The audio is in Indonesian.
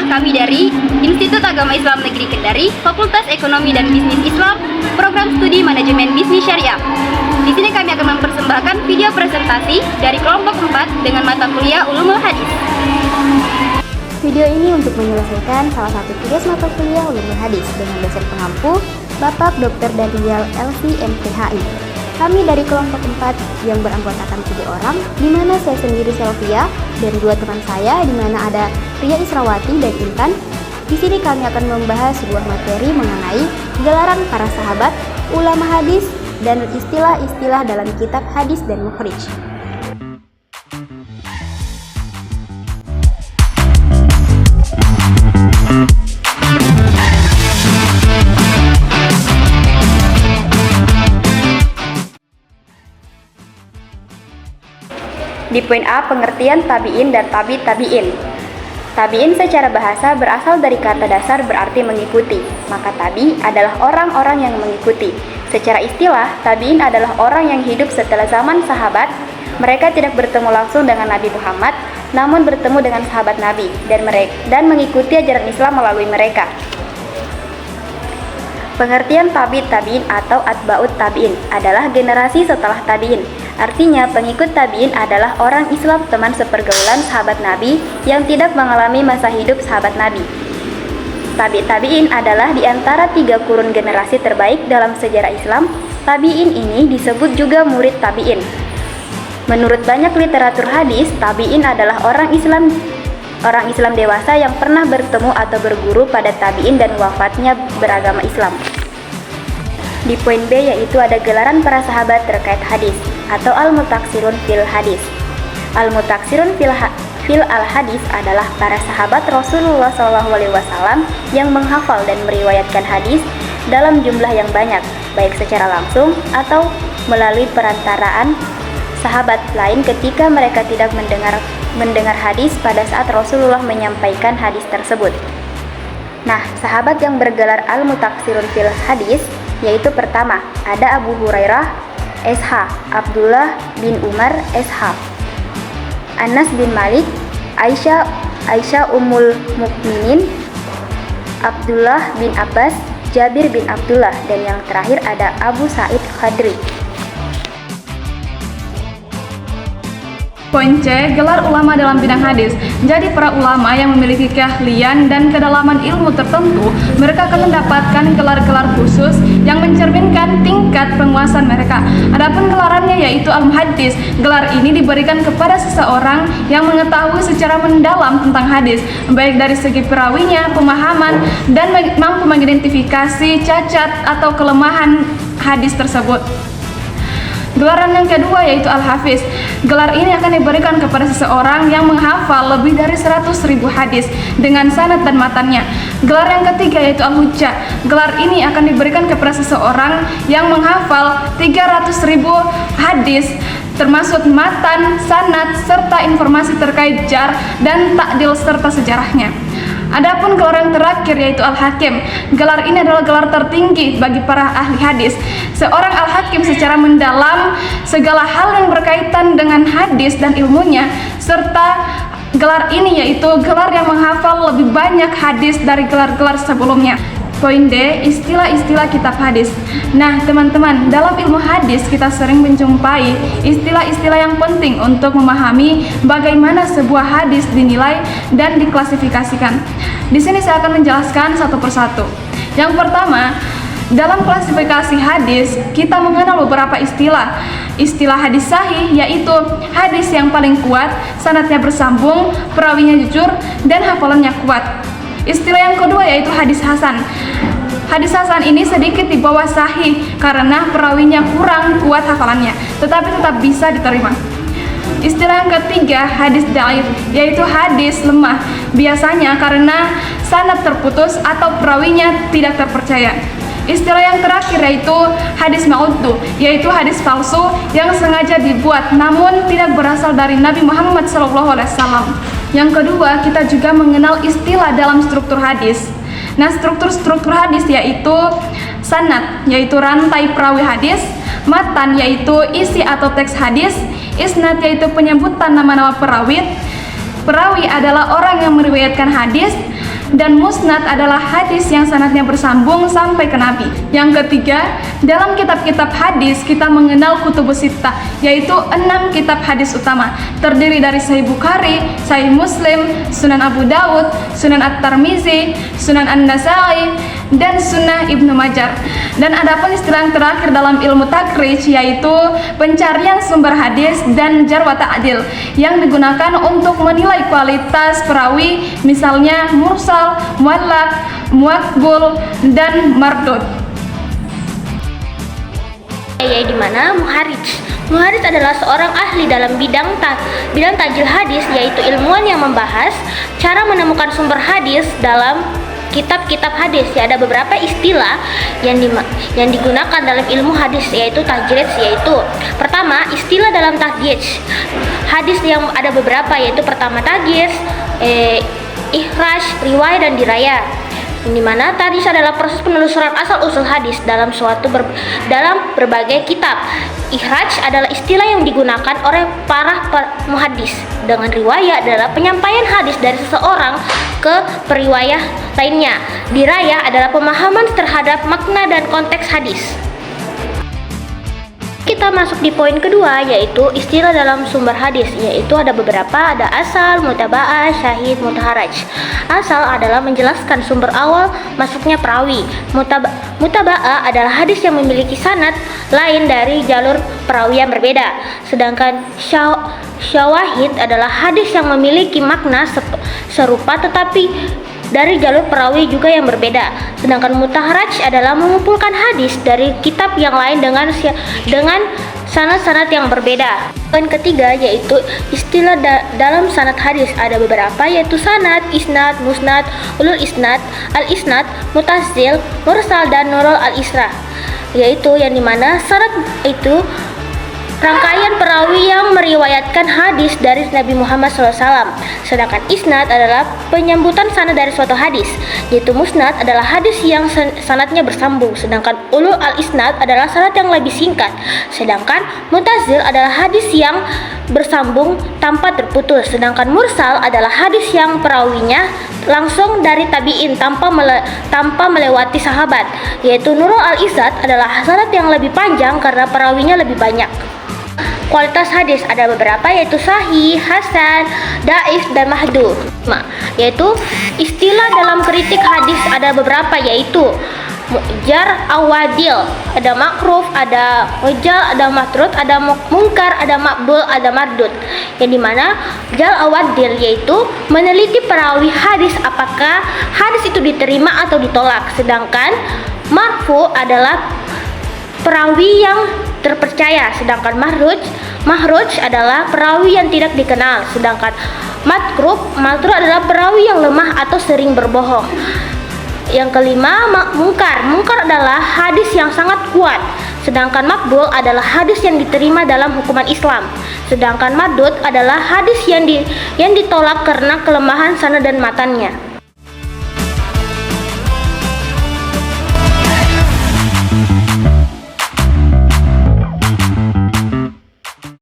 kami dari Institut Agama Islam Negeri Kendari, Fakultas Ekonomi dan Bisnis Islam, Program Studi Manajemen Bisnis Syariah. Di sini kami akan mempersembahkan video presentasi dari kelompok 4 dengan mata kuliah Ulumul Hadis. Video ini untuk menyelesaikan salah satu tugas mata kuliah Ulumul Hadis dengan dosen pengampu, Bapak Dr. Daniel LC MPHI. Kami dari kelompok 4 yang beranggotakan 3 orang, di mana saya sendiri Selvia dan 2 teman saya, di mana ada Ria Israwati dan Intan. Di sini kami akan membahas sebuah materi mengenai gelaran para sahabat, ulama hadis, dan istilah-istilah dalam kitab hadis dan mukhrij. Di poin A, pengertian tabi'in dan tabi'in. Tabi'in secara bahasa berasal dari kata dasar berarti mengikuti, maka tabi adalah orang-orang yang mengikuti. Secara istilah, tabi'in adalah orang yang hidup setelah zaman sahabat. Mereka tidak bertemu langsung dengan Nabi Muhammad, namun bertemu dengan sahabat Nabi dan mengikuti ajaran Islam melalui mereka. Pengertian tabi'in atau atba'ut tabi'in adalah generasi setelah tabi'in. Artinya, pengikut tabi'in adalah orang Islam teman sepergaulan sahabat Nabi yang tidak mengalami masa hidup sahabat Nabi. Tabi'in adalah di antara 3 kurun generasi terbaik dalam sejarah Islam. Tabi'in ini disebut juga murid tabi'in. Menurut banyak literatur hadis, tabi'in adalah orang Islam dewasa yang pernah bertemu atau berguru pada tabi'in dan wafatnya beragama Islam. Di poin B yaitu ada gelaran para sahabat terkait hadis atau al-mutaksirun fil hadis. Al-mutaksirun fil al-hadis adalah para sahabat Rasulullah SAW yang menghafal dan meriwayatkan hadis dalam jumlah yang banyak, baik secara langsung atau melalui perantaraan sahabat lain ketika mereka tidak mendengar hadis pada saat Rasulullah menyampaikan hadis tersebut. Nah, sahabat yang bergelar al-mutaksirun fil hadis yaitu pertama, ada Abu Hurairah SH, Abdullah bin Umar SH, Anas bin Malik, Aisyah Ummul Mukminin, Abdullah bin Abbas, Jabir bin Abdullah, dan yang terakhir ada Abu Sa'id Khadri. Poin C, gelar ulama dalam bidang hadis. Jadi para ulama yang memiliki keahlian dan kedalaman ilmu tertentu, mereka akan mendapatkan gelar-gelar khusus yang mencerminkan tingkat penguasaan mereka. Adapun gelarannya yaitu al-muhaddis. Gelar ini diberikan kepada seseorang yang mengetahui secara mendalam tentang hadis, baik dari segi perawinya, pemahaman, dan mampu mengidentifikasi cacat atau kelemahan hadis tersebut. Gelaran yang kedua yaitu al-hafiz. Gelar ini akan diberikan kepada seseorang yang menghafal lebih dari 100.000 hadis dengan sanad dan matannya. Gelar yang ketiga yaitu al-hujjah. Gelar ini akan diberikan kepada seseorang yang menghafal 300.000 hadis termasuk matan, sanad, serta informasi terkait jar dan takdil serta sejarahnya. Adapun gelar yang terakhir yaitu al-hakim. Gelar ini adalah gelar tertinggi bagi para ahli hadis. Seorang al-hakim secara mendalam segala hal yang berkaitan dengan hadis dan ilmunya, serta gelar ini yaitu gelar yang menghafal lebih banyak hadis dari gelar-gelar sebelumnya. Poin D, istilah-istilah kitab hadis. Nah, teman-teman, dalam ilmu hadis kita sering menjumpai istilah-istilah yang penting untuk memahami bagaimana sebuah hadis dinilai dan diklasifikasikan. Di sini saya akan menjelaskan satu persatu. Yang pertama, dalam klasifikasi hadis, kita mengenal beberapa istilah. Istilah hadis sahih yaitu hadis yang paling kuat, sanadnya bersambung, perawinya jujur, dan hafalannya kuat. Istilah yang kedua yaitu hadis hasan. Hadis hasan ini sedikit di bawah sahih karena perawinya kurang kuat hafalannya, tetapi tetap bisa diterima. Istilah yang ketiga hadis dhaif, yaitu hadis lemah, biasanya karena sanad terputus atau perawinya tidak terpercaya. Istilah yang terakhir yaitu hadis ma'uddu, yaitu hadis palsu yang sengaja dibuat namun tidak berasal dari Nabi Muhammad SAW. Yang kedua, kita juga mengenal istilah dalam struktur hadis. Nah, struktur hadis yaitu sanad, yaitu rantai perawi hadis, matan, yaitu isi atau teks hadis, isnad, yaitu penyebutan nama-nama perawi adalah orang yang meriwayatkan hadis, Dan musnad adalah hadis yang sanadnya bersambung sampai ke Nabi. Yang ketiga, dalam kitab-kitab hadis kita mengenal kutubus sittah, yaitu 6 kitab hadis utama, terdiri dari Sahih Bukhari, Sahih Muslim, Sunan Abu Dawud, Sunan At-Tirmizi, Sunan An-Nasai, dan Sunnah Ibnu Majah. Dan adapun istilah yang terakhir dalam ilmu takrij, yaitu pencarian sumber hadis dan jar wa ta'dil, yang digunakan untuk menilai kualitas perawi, misalnya mursal, muallaq, muaqbul, dan mardud. Di mana muharrij. Muharrij adalah seorang ahli dalam bidang tajil hadis, yaitu ilmuwan yang membahas cara menemukan sumber hadis dalam kitab-kitab hadis. Ya, ada beberapa istilah yang digunakan dalam ilmu hadis, yaitu tajrid, yaitu pertama istilah dalam tajrid hadis yang ada beberapa, yaitu pertama tajrid, ikhraj, riwayat, dan dirayah. Di mana tajrid adalah proses penelusuran asal-usul hadis dalam berbagai kitab. Ikhraj adalah istilah yang digunakan oleh para muhaddis. Dengan riwayat adalah penyampaian hadis dari seseorang ke periwayah lainnya. Dirayah adalah pemahaman terhadap makna dan konteks hadis. Kita masuk di poin kedua, yaitu istilah dalam sumber hadis, yaitu ada beberapa, ada asal, mutaba'ah, syahid, mutaharaj. Asal adalah menjelaskan sumber awal masuknya perawi. Mutaba'ah adalah hadis yang memiliki sanad lain dari jalur perawi yang berbeda. Sedangkan syawahid adalah hadis yang memiliki makna serupa tetapi dari jalur perawi juga yang berbeda. Sedangkan mutaharaj adalah mengumpulkan hadis dari kitab yang lain dengan sanad-sanad yang berbeda. Poin ketiga yaitu istilah dalam sanad hadis. Ada beberapa, yaitu sanad, isnad, musnad, ulul isnad, al-isnad, mutasil, mursal, dan nurul al-isra. Yaitu yang dimana sanad itu rangkaian perawi yang meriwayatkan hadis dari Nabi Muhammad SAW. Sedangkan isnad adalah penyambutan sanad dari suatu hadis, yaitu musnad adalah hadis yang sanadnya bersambung. Sedangkan ulul al-isnad adalah sanad yang lebih singkat. Sedangkan mutazil adalah hadis yang bersambung tanpa terputus. Sedangkan mursal adalah hadis yang perawinya langsung dari tabi'in tanpa melewati sahabat. Yaitu nurul al-isnad adalah sanad yang lebih panjang karena perawinya lebih banyak. Kualitas hadis ada beberapa, yaitu sahih, hasan, daif, dan mahdud. Yaitu istilah dalam kritik hadis ada beberapa, yaitu jar, awadil, ada makruf, ada hujal, ada matrud, ada mungkar, ada makbul, ada mardud. Yang dimana jar awadil yaitu meneliti perawi hadis apakah hadis itu diterima atau ditolak. Sedangkan marfu adalah perawi yang terpercaya. Sedangkan mahruj adalah perawi yang tidak dikenal. Sedangkan matruk adalah perawi yang lemah atau sering berbohong. Yang kelima, mungkar adalah hadis yang sangat kuat. Sedangkan makbul adalah hadis yang diterima dalam hukuman Islam. Sedangkan mardud adalah hadis yang ditolak karena kelemahan sanad dan matannya.